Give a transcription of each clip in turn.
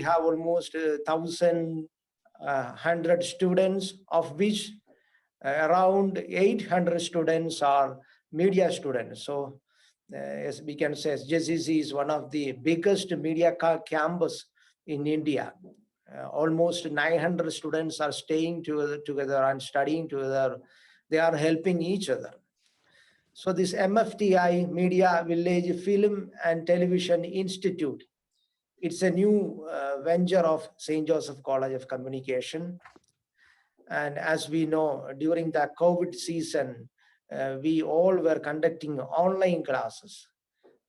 have almost 1,100 students, of which around 800 students are media students. So as we can say, JCC is one of the biggest media campus in India. Almost 900 students are staying together and studying together. They are helping each other. So this MFTI, Media Village Film and Television Institute, it's a new venture of St. Joseph College of Communication. And as we know, during the COVID season, we all were conducting online classes.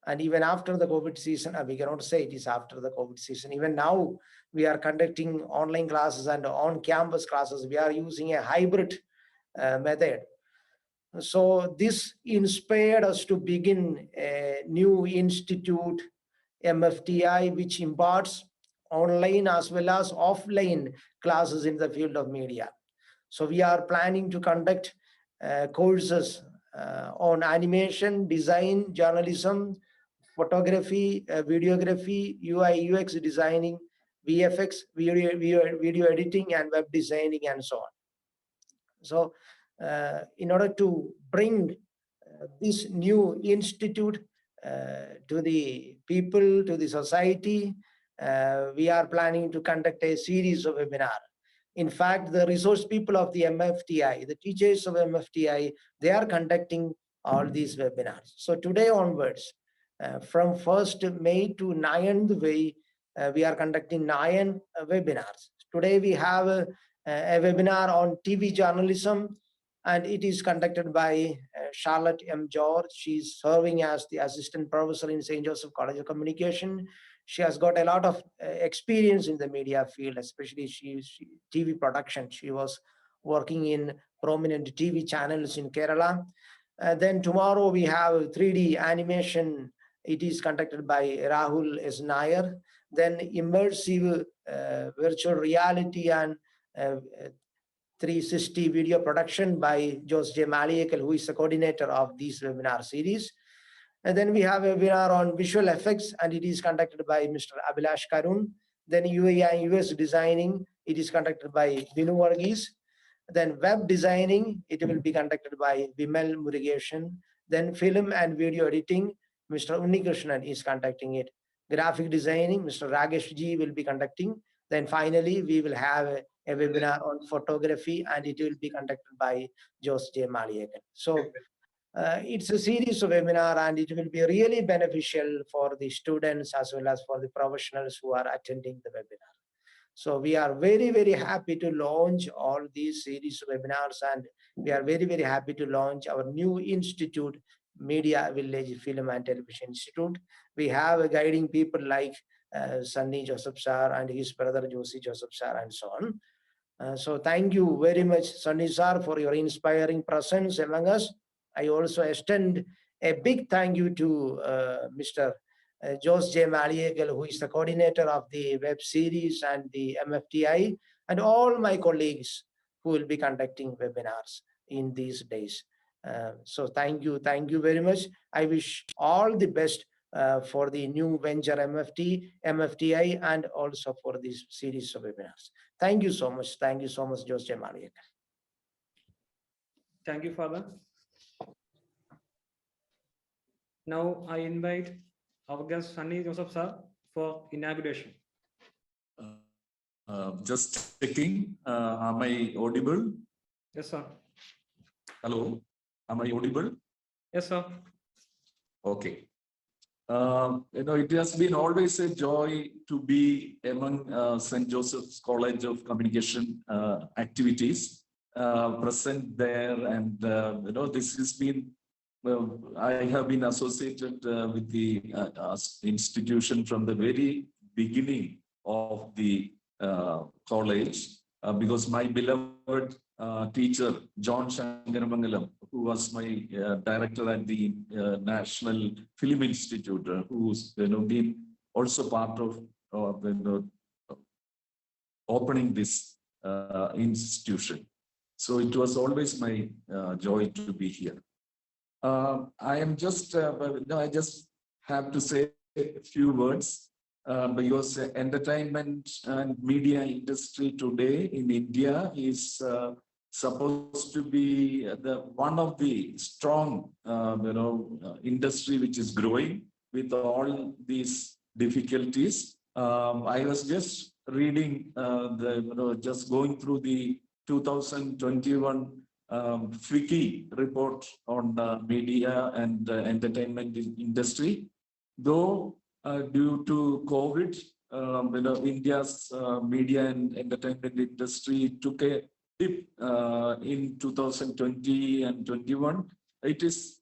And even after the COVID season, we cannot say it is after the COVID season. Even now, we are conducting online classes and on-campus classes. We are using a hybrid method. So this inspired us to begin a new institute, MFTI, which imparts online as well as offline classes in the field of media. So we are planning to conduct courses on animation, design, journalism, photography, videography, UI, UX designing, VFX, video editing, and web designing, and so on. So in order to bring this new institute to the people, to the society, we are planning to conduct a series of webinars. In fact, the resource people of the MFTI, the teachers of MFTI, they are conducting all these webinars. So today onwards, from 1st May to 9th May, we are conducting 9 webinars. Today we have a webinar on TV journalism, and it is conducted by Charlotte M. George. She's serving as the assistant professor in St. Joseph College of Communication. She has got a lot of experience in the media field, especially TV production. She was working in prominent TV channels in Kerala. Then tomorrow we have 3D animation. It is conducted by Rahul S. Nair. Then immersive virtual reality and 360 video production by Jose J. Maliekal, who is the coordinator of this webinar series. And then we have a webinar on visual effects, and it is conducted by Mr. Abhilash Karun. Then UAE and US designing, it is conducted by Binu Varghese. Then web designing, it will be conducted by Vimal Murugesan. Then film and video editing, Mr. Unnikrishnan is conducting it. Graphic designing, Mr. Ragesh Ji will be conducting. Then finally, we will have a webinar on photography, and it will be conducted by Jose J. Maliekal. So it's a series of webinar, and it will be really beneficial for the students as well as for the professionals who are attending the webinar. So we are very, very happy to launch all these series of webinars, and we are very, very happy to launch our new institute, Media Village Film and Television Institute. We have guiding people like Sunny Joseph sir and his brother Josie Joseph sir, and so on. So thank you very much, Sunny sir, for your inspiring presence among us. I also extend a big thank you to Mr. Jose J. Maliekal, who is the coordinator of the web series and the MFTI, and all my colleagues who will be conducting webinars in these days. So thank you very much. I wish all the best for the new venture MFTI, and also for this series of webinars. Thank you so much. Thank you so much, Jose J. Maliekal. Thank you, Father. Now I invite our guest Sunny Joseph sir for inauguration. Just checking, am I audible? Yes, sir. Hello, am I audible? Yes, sir. Okay. It has been always a joy to be among St. Joseph's College of Communication activities present there, and this has been. I have been associated with the institution from the very beginning of the college, because my beloved teacher, John Shankaramangalam, who was my director at the National Film Institute, who's been also part of opening this institution. So it was always my joy to be here. I am just, I just have to say a few words. because entertainment and media industry today in India is supposed to be the one of the strong, industry which is growing with all these difficulties. I was just reading just going through the 2021 FICCI report on media and entertainment industry. Though due to COVID, India's media and entertainment industry took a dip in 2020 and 21. It is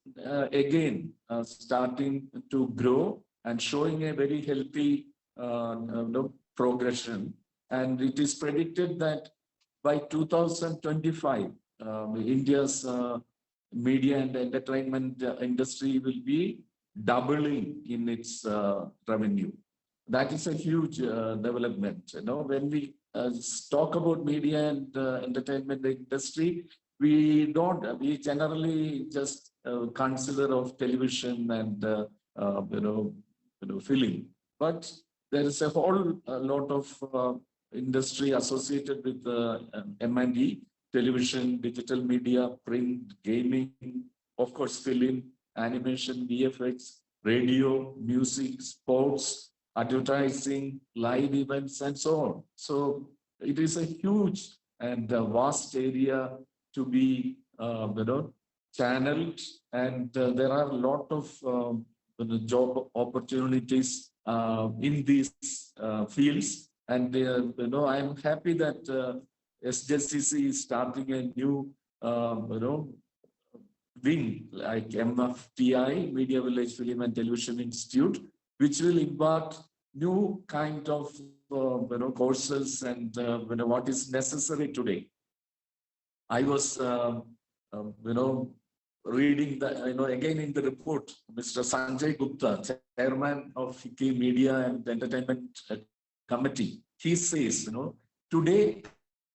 again starting to grow and showing a very healthy progression. And it is predicted that by 2025, India's media and entertainment industry will be doubling in its revenue. That is a huge development. When we talk about media and entertainment industry, we generally just consider of television and film, but there is a whole lot of industry associated with M&E, television, digital media, print, gaming, of course, film, animation, VFX, radio, music, sports, advertising, live events, and so on. So it is a huge and vast area to be, channeled, and there are a lot of job opportunities in these fields. And I am happy that SJCC is starting a new, wing like Mvtv, Media Village Film and Television Institute, which will impart new kind of courses and what is necessary today. I was reading the again in the report, Mr. Sanjay Gupta, chairman of FICCI Media and Entertainment Committee. He says, today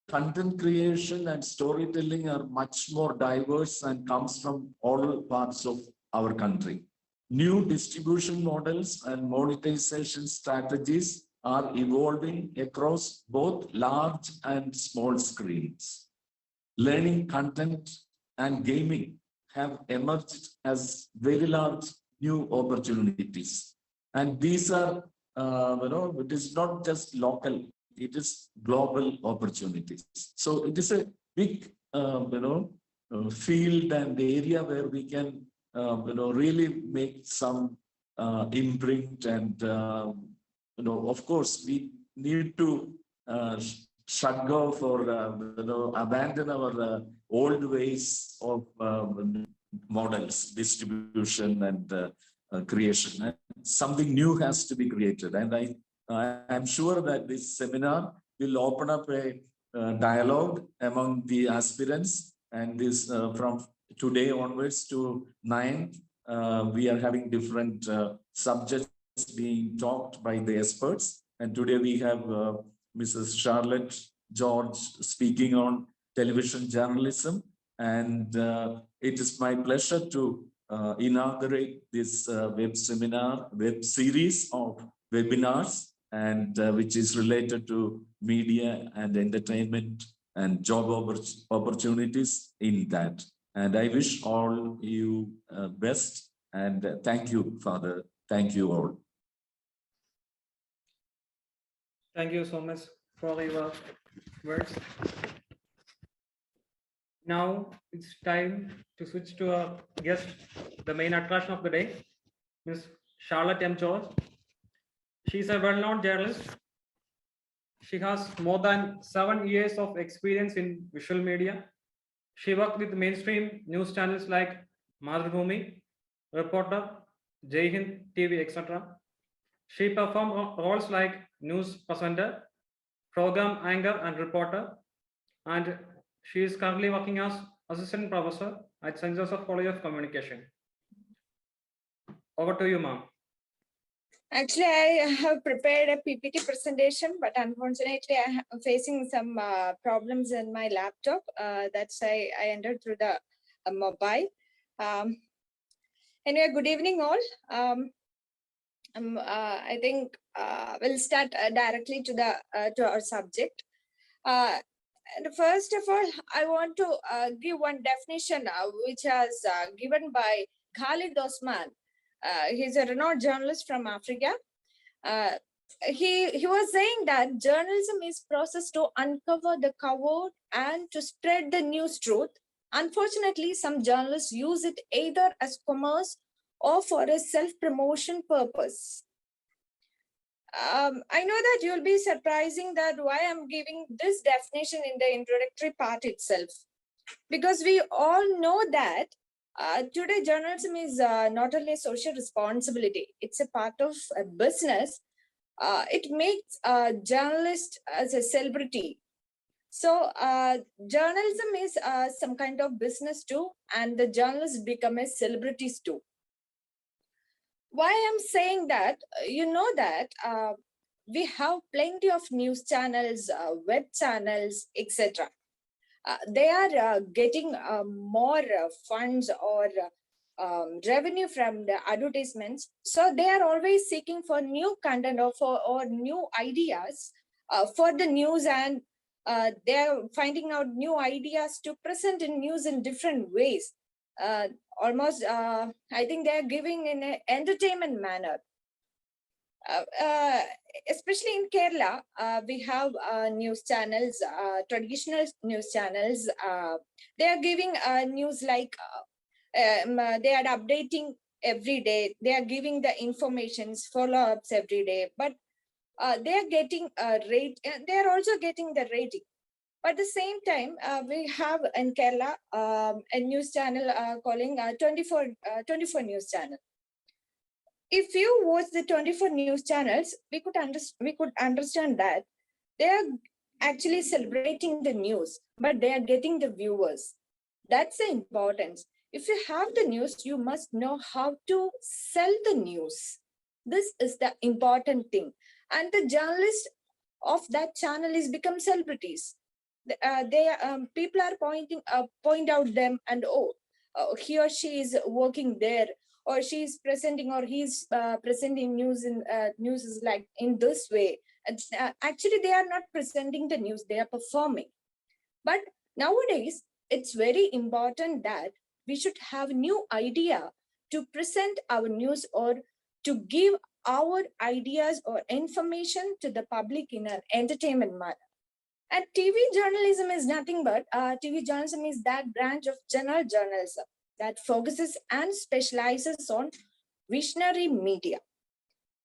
content creation and storytelling are much more diverse and comes from all parts of our country. New distribution models and monetization strategies are evolving across both large and small screens. Learning content and gaming have emerged as very large new opportunities. And these are, it is not just local, it is global opportunities. So it is a big, field and area where we can, really make some imprint. And, of course, we need to shut off or, abandon our old ways of models, distribution and creation. Something new has to be created. And I am sure that this seminar will open up a dialogue among the aspirants, and this from today onwards to 9, we are having different subjects being talked by the experts. And today we have Mrs. Charlotte George speaking on television journalism. And it is my pleasure to inaugurate this web series of webinars, and which is related to media and entertainment and job opportunities in that. And I wish all you best, and thank you, Father. Thank you all. Thank you so much for your words. Now it's time to switch to our guest, the main attraction of the day, Ms. Charlotte M. George. She's a well-known journalist. She has more than 7 years of experience in visual media. She worked with mainstream news channels like Madhubhumi, Reporter, Jai Hind TV, etc. She performed roles like news presenter, program anchor, and reporter. And she is currently working as assistant professor at St. Joseph College of Communication. Over to you, ma'am. Actually, I have prepared a PPT presentation, but unfortunately, I am facing some problems in my laptop. That's why I entered through the mobile. Anyway, good evening all. I think we'll start directly to our subject. And first of all, I want to give one definition which was given by Khalid Osman. He's a renowned journalist from Africa. Uh, he was saying that journalism is process to uncover the covered and to spread the news truth. Unfortunately, some journalists use it either as commerce or for a self-promotion purpose. I know that you'll be surprising that why I'm giving this definition in the introductory part itself, because we all know that today journalism is not only a social responsibility, it's a part of a business. It makes a journalist as a celebrity. So journalism is some kind of business too, and the journalists become a celebrities too. Why I'm saying that, you know that we have plenty of news channels, web channels, etc. They are getting more funds or revenue from the advertisements. So they are always seeking for new content or new ideas for the news, and they are finding out new ideas to present in news in different ways. Almost, I think they are giving in an entertainment manner. Especially in Kerala, we have news channels, traditional news channels. They are giving news like they are updating every day. They are giving the informations, follow-ups every day. But they are getting a rate. They are also getting the rating. But at the same time, we have in Kerala a news channel calling 24 News Channel. If you watch the 24 news channels, we could understand that they are actually celebrating the news, but they are getting the viewers. That's the importance. If you have the news, you must know how to sell the news. This is the important thing. And the journalists of that channel is become celebrities. People are point out them, and he or she is working there, or she's presenting, or he's presenting news is like in this way. Actually, they are not presenting the news, they are performing. But nowadays, it's very important that we should have new idea to present our news or to give our ideas or information to the public in an entertainment manner. And TV journalism is nothing but, TV journalism is that branch of general journalism that focuses and specializes on visionary media.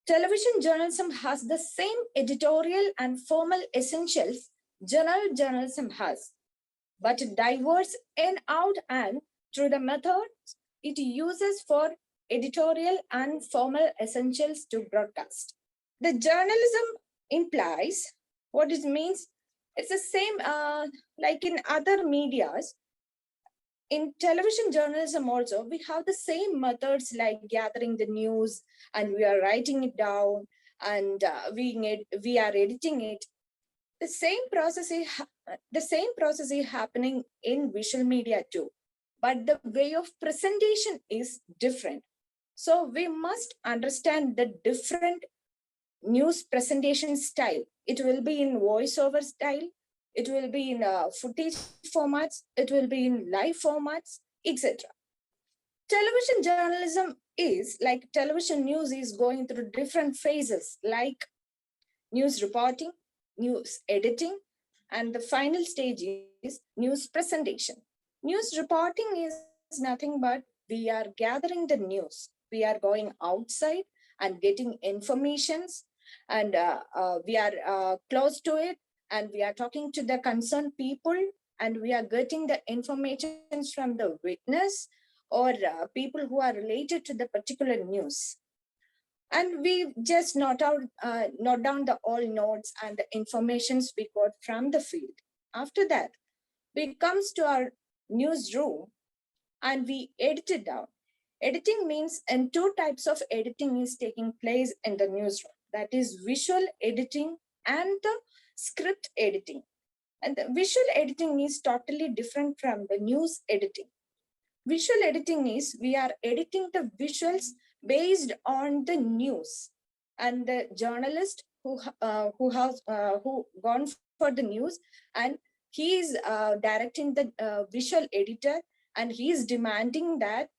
Television journalism has the same editorial and formal essentials general journalism has, but it diverges in out and through the methods it uses for editorial and formal essentials to broadcast. The journalism implies what it means. It's the same like in other medias. In television journalism also, we have the same methods like gathering the news and we are writing it down and we are editing it. The same process is happening in visual media too, but the way of presentation is different. So we must understand the different news presentation style. It will be in voiceover style, it will be in footage formats, it will be in live formats, etc. Television journalism is like television news is going through different phases like news reporting, news editing, and the final stage is news presentation. News reporting is nothing but we are gathering the news. We are going outside and getting informations, and we are close to it, and we are talking to the concerned people, and we are getting the information from the witness or people who are related to the particular news. And we just note down the all notes and the informations we got from the field. After that, we comes to our newsroom and we edit it down. Editing means, and two types of editing is taking place in the newsroom. That is visual editing and the script editing. And the visual editing is totally different from the news editing. Visual editing is we are editing the visuals based on the news. and the journalist who gone for the news, and he is directing the visual editor, and he is demanding that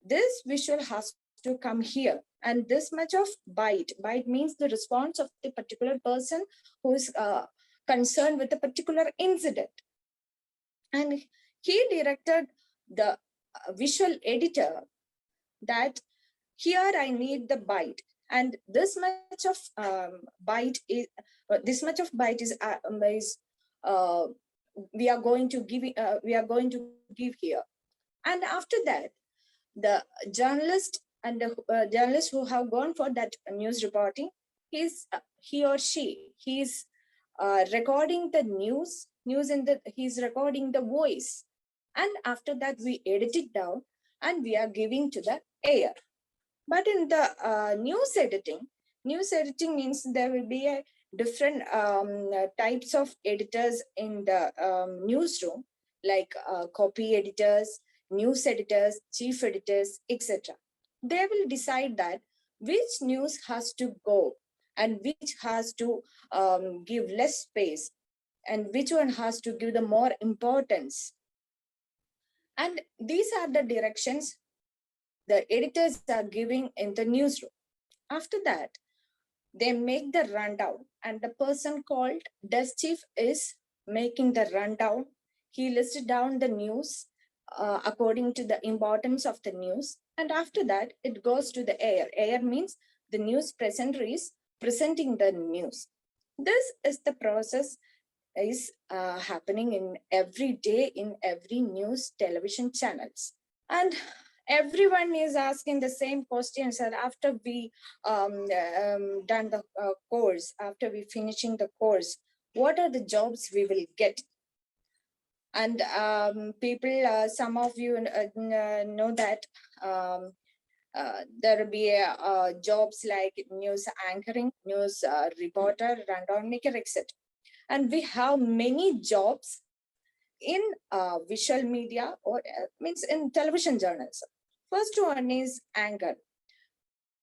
this visual has to come here, and this much of bite means the response of the particular person who is concerned with a particular incident. And he directed the visual editor that here I need the bite, and this much of bite is we are going to give here. And after that, the journalist and the journalists who have gone for that news reporting, he or she, he's recording the news in the, he's recording the voice, and after that we edit it down and we are giving to the air. But in the news editing means there will be a different types of editors in the newsroom, like copy editors, news editors, chief editors, etc. They will decide that which news has to go and which has to give less space, and which one has to give the more importance. And these are the directions the editors are giving in the newsroom. After that, they make the rundown, and the person called desk chief is making the rundown. He lists down the news according to the importance of the news, and after that it goes to the air. Air means the news presenter is presenting the news. This is the process is happening in every day in every news television channels. And everyone is asking the same questions, and after we done the course, after we finishing the course, what are the jobs we will get? And people, some of you know that there will be jobs like news anchoring, news reporter, rundown maker, etc. And we have many jobs in visual media, or means in television journalism. First one is anchor.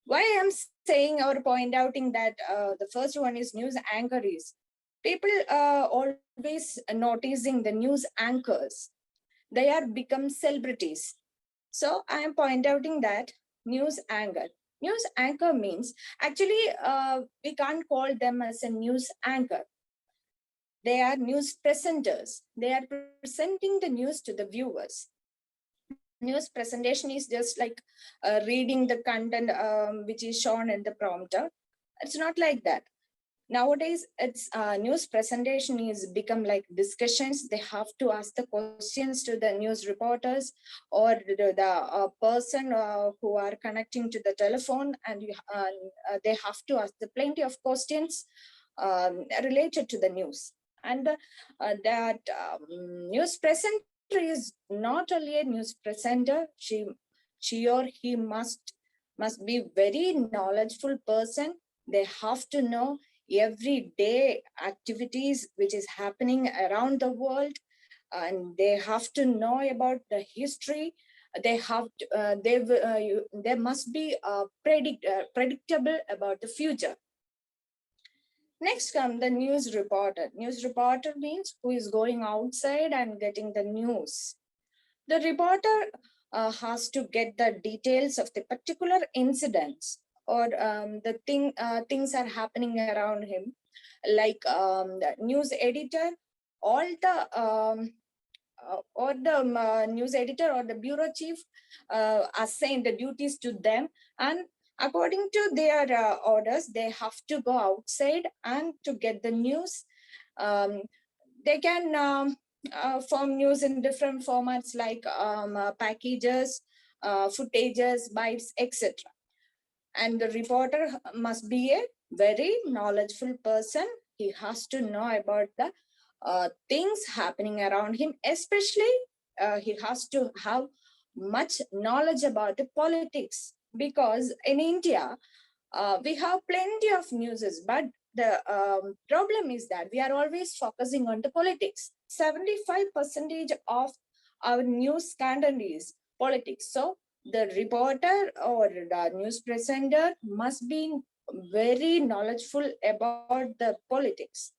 Why I'm saying or point outing that the first one is news anchor is, people always noticing the news anchors. They are become celebrities. So I am point outing that news anchor. News anchor means, actually we can't call them as a news anchor. They are news presenters. They are presenting the news to the viewers. News presentation is just like reading the content which is shown in the prompter. It's not like that. Nowadays, it's news presentation is become like discussions. They have to ask the questions to the news reporters or the person who are connecting to the telephone, and they have to ask the plenty of questions related to the news. And that news presenter is not only a news presenter, she or he must be very knowledgeable person. They have to know everyday activities which is happening around the world, and they have to know about the history. They have to, they must be predictable about the future. Next come the news reporter. News reporter means who is going outside and getting the news. The reporter has to get the details of the particular incidents, or the things are happening around him. Like the news editor, all the or the news editor or the bureau chief assign the duties to them, and according to their orders, they have to go outside and to get the news. They can form news in different formats, like packages, footages, bytes, etc. And the reporter must be a very knowledgeable person. He has to know about the things happening around him, especially he has to have much knowledge about the politics, because in India we have plenty of newses, but the problem is that we are always focusing on the politics. 75% of our news content is politics. So the reporter or the news presenter must be very knowledgeable about the politics.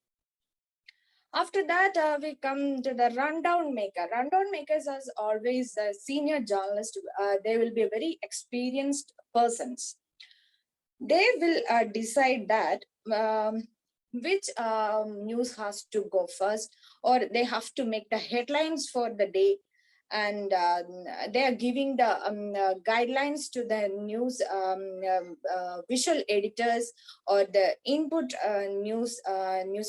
After that, we come to the rundown maker. Rundown makers are always senior journalists. They will be very experienced persons. They will decide that which news has to go first, or they have to make the headlines for the day. And they are giving the guidelines to the news visual editors or the input news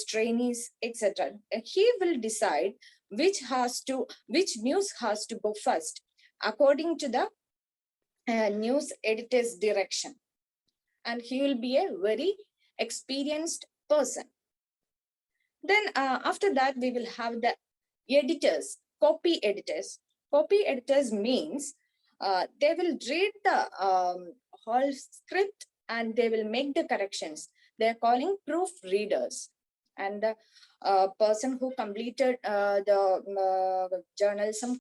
trainees, etc. He will decide which news has to go first according to the news editor's direction, and he will be a very experienced person. Then after that, we will have the editors, copy editors. Copy editors means they will read the whole script and they will make the corrections. They're calling proofreaders. And the person who completed the journalism